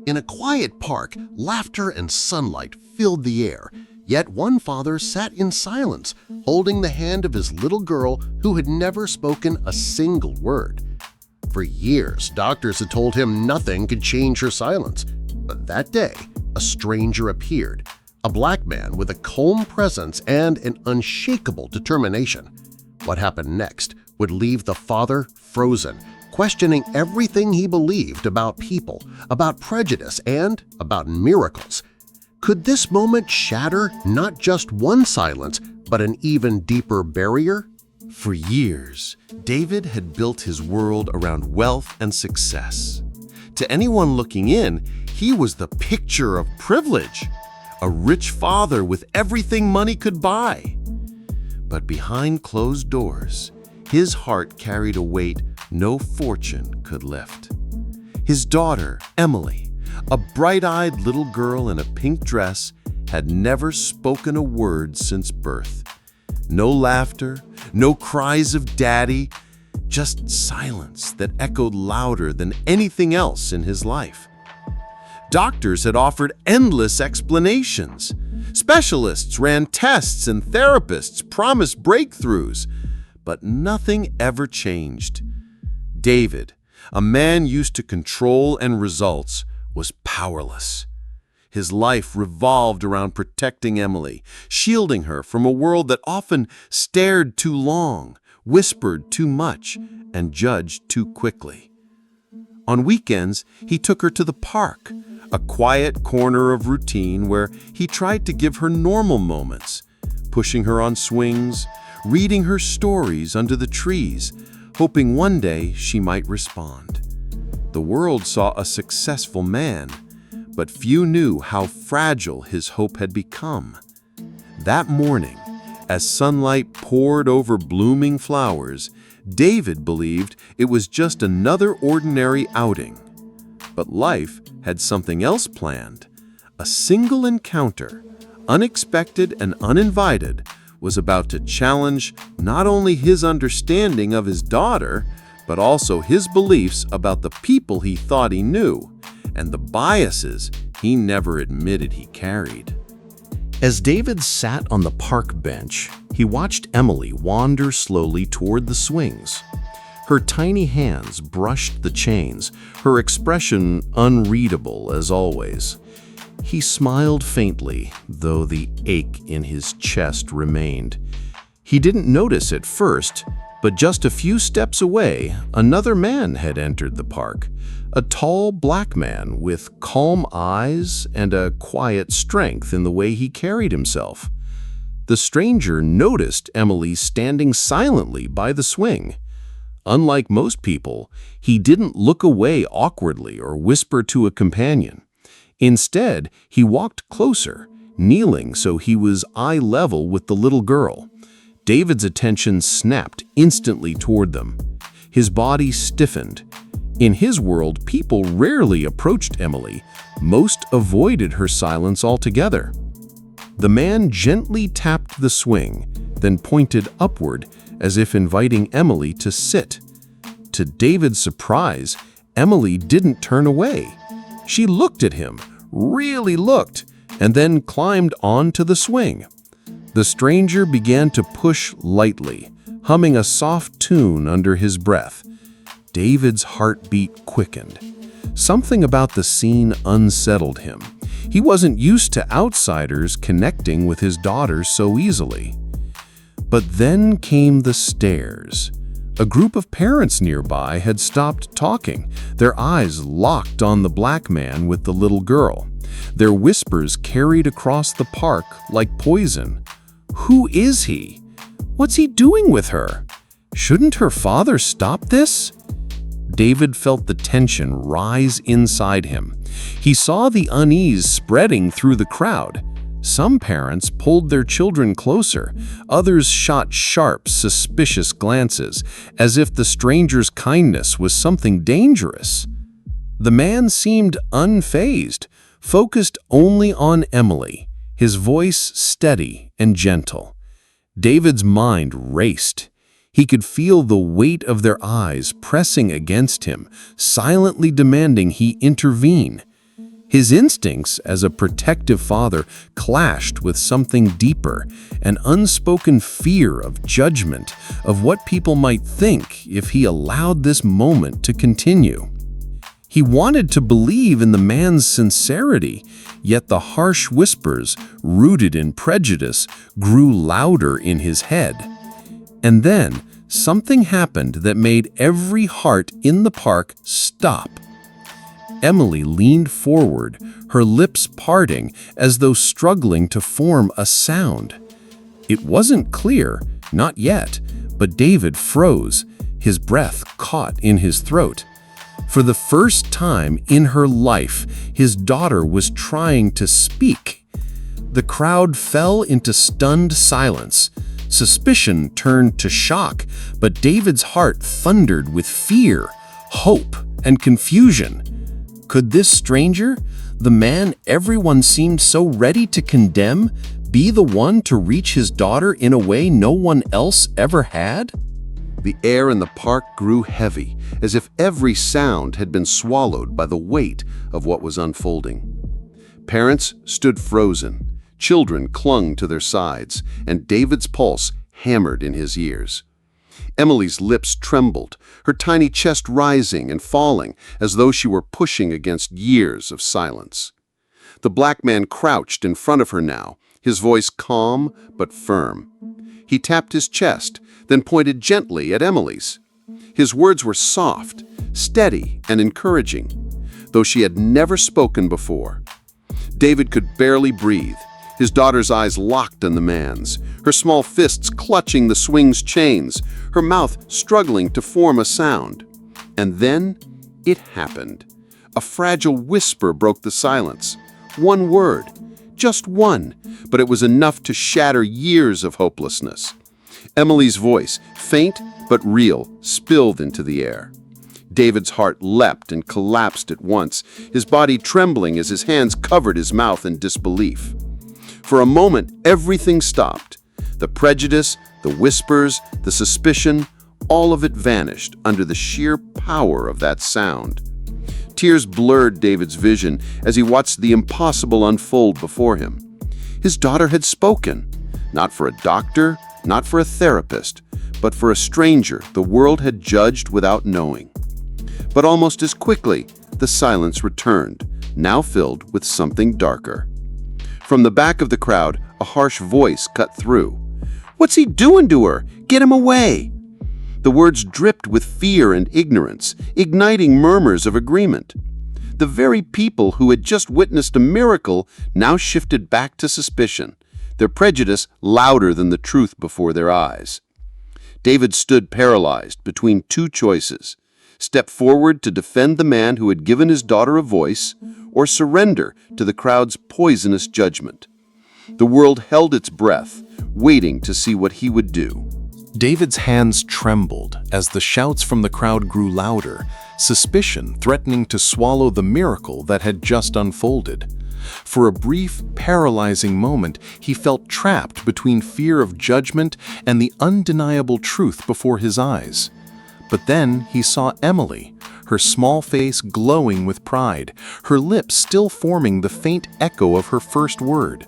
In a quiet park, laughter and sunlight filled the air, yet one father sat in silence, holding the hand of his little girl who had never spoken a single word. For years, doctors had told him nothing could change her silence. But that day, a stranger appeared, a black man with a calm presence and an unshakable determination. What happened next would leave the father frozen, questioning everything he believed about people, about prejudice, and about miracles. Could this moment shatter not just one silence, but an even deeper barrier? For years, David had built his world around wealth and success. To anyone looking in, he was the picture of privilege, a rich father with everything money could buy. But behind closed doors, his heart carried a weight no fortune could lift. His daughter, Emily, a bright-eyed little girl in a pink dress, had never spoken a word since birth. No laughter, no cries of daddy, just silence that echoed louder than anything else in his life. Doctors had offered endless explanations. Specialists ran tests and therapists promised breakthroughs, but nothing ever changed. David, a man used to control and results, was powerless. His life revolved around protecting Emily, shielding her from a world that often stared too long, whispered too much, and judged too quickly. On weekends, he took her to the park, a quiet corner of routine where he tried to give her normal moments, pushing her on swings, reading her stories under the trees, hoping one day she might respond. The world saw a successful man, but few knew how fragile his hope had become. That morning, as sunlight poured over blooming flowers, David believed it was just another ordinary outing. But life had something else planned. A single encounter, unexpected and uninvited, was about to challenge not only his understanding of his daughter, but also his beliefs about the people he thought he knew, and the biases he never admitted he carried. As David sat on the park bench, he watched Emily wander slowly toward the swings. Her tiny hands brushed the chains, her expression unreadable as always. He smiled faintly, though the ache in his chest remained. He didn't notice at first, but just a few steps away, another man had entered the park. A tall black man with calm eyes and a quiet strength in the way he carried himself. The stranger noticed Emily standing silently by the swing. Unlike most people, he didn't look away awkwardly or whisper to a companion. Instead, he walked closer, kneeling so he was eye level with the little girl. David's attention snapped instantly toward them. His body stiffened. In his world, people rarely approached Emily. Most avoided her silence altogether. The man gently tapped the swing, then pointed upward as if inviting Emily to sit. To David's surprise, Emily didn't turn away. She looked at him, really looked, and then climbed onto the swing. The stranger began to push lightly, humming a soft tune under his breath. David's heartbeat quickened. Something about the scene unsettled him. He wasn't used to outsiders connecting with his daughter so easily. But then came the stares. A group of parents nearby had stopped talking, their eyes locked on the black man with the little girl. Their whispers carried across the park like poison. Who is he? What's he doing with her? Shouldn't her father stop this? David felt the tension rise inside him. He saw the unease spreading through the crowd. Some parents pulled their children closer. Others shot sharp, suspicious glances, as if the stranger's kindness was something dangerous. The man seemed unfazed, focused only on Emily, his voice steady and gentle. David's mind raced. He could feel the weight of their eyes pressing against him, silently demanding he intervene. His instincts as a protective father clashed with something deeper, an unspoken fear of judgment, of what people might think if he allowed this moment to continue. He wanted to believe in the man's sincerity, yet the harsh whispers, rooted in prejudice, grew louder in his head. And then, something happened that made every heart in the park stop. Emily leaned forward, her lips parting as though struggling to form a sound. It wasn't clear, not yet, but David froze, his breath caught in his throat. For the first time in her life, his daughter was trying to speak. The crowd fell into stunned silence. Suspicion turned to shock, but David's heart thundered with fear, hope, and confusion. Could this stranger, the man everyone seemed so ready to condemn, be the one to reach his daughter in a way no one else ever had? The air in the park grew heavy, as if every sound had been swallowed by the weight of what was unfolding. Parents stood frozen, children clung to their sides, and David's pulse hammered in his ears. Emily's lips trembled, her tiny chest rising and falling as though she were pushing against years of silence. The black man crouched in front of her now, his voice calm but firm. He tapped his chest, then pointed gently at Emily's. His words were soft, steady, and encouraging, though she had never spoken before. David could barely breathe, his daughter's eyes locked on the man's, her small fists clutching the swing's chains, her mouth struggling to form a sound. And then it happened. A fragile whisper broke the silence. One word, just one, but it was enough to shatter years of hopelessness. Emily's voice, faint but real, spilled into the air. David's heart leapt and collapsed at once, his body trembling as his hands covered his mouth in disbelief. For a moment, everything stopped. The prejudice, the whispers, the suspicion, all of it vanished under the sheer power of that sound. Tears blurred David's vision as he watched the impossible unfold before him. His daughter had spoken, not for a doctor, not for a therapist, but for a stranger the world had judged without knowing. But almost as quickly, the silence returned, now filled with something darker. From the back of the crowd, a harsh voice cut through. "What's he doing to her? Get him away!" The words dripped with fear and ignorance, igniting murmurs of agreement. The very people who had just witnessed a miracle now shifted back to suspicion, their prejudice louder than the truth before their eyes. David stood paralyzed between two choices: step forward to defend the man who had given his daughter a voice, or surrender to the crowd's poisonous judgment. The world held its breath, waiting to see what he would do. David's hands trembled as the shouts from the crowd grew louder, suspicion threatening to swallow the miracle that had just unfolded. For a brief, paralyzing moment, he felt trapped between fear of judgment and the undeniable truth before his eyes. But then he saw Emily, her small face glowing with pride, her lips still forming the faint echo of her first word.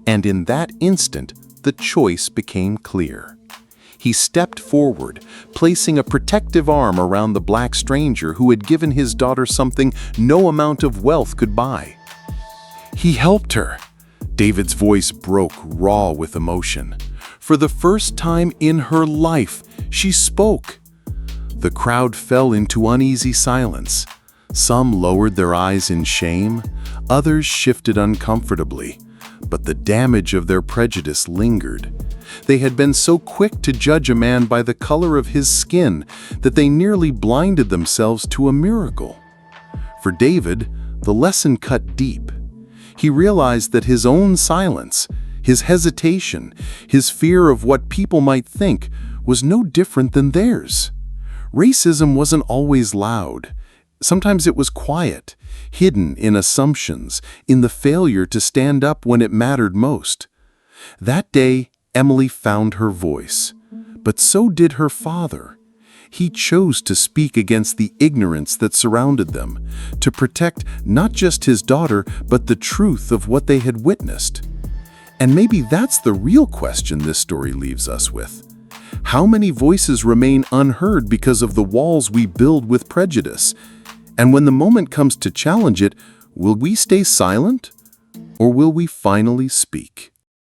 And in that instant, the choice became clear. He stepped forward, placing a protective arm around the black stranger who had given his daughter something no amount of wealth could buy. He helped her. David's voice broke raw with emotion. For the first time in her life, she spoke. The crowd fell into uneasy silence. Some lowered their eyes in shame, others shifted uncomfortably. But the damage of their prejudice lingered. They had been so quick to judge a man by the color of his skin that they nearly blinded themselves to a miracle. For David, the lesson cut deep. He realized that his own silence, his hesitation, his fear of what people might think was no different than theirs. Racism wasn't always loud. Sometimes it was quiet, hidden in assumptions, in the failure to stand up when it mattered most. That day, Emily found her voice, but so did her father. he chose to speak against the ignorance that surrounded them, to protect not just his daughter, but the truth of what they had witnessed. And maybe that's the real question this story leaves us with. How many voices remain unheard because of the walls we build with prejudice? And when the moment comes to challenge it, will we stay silent, or will we finally speak?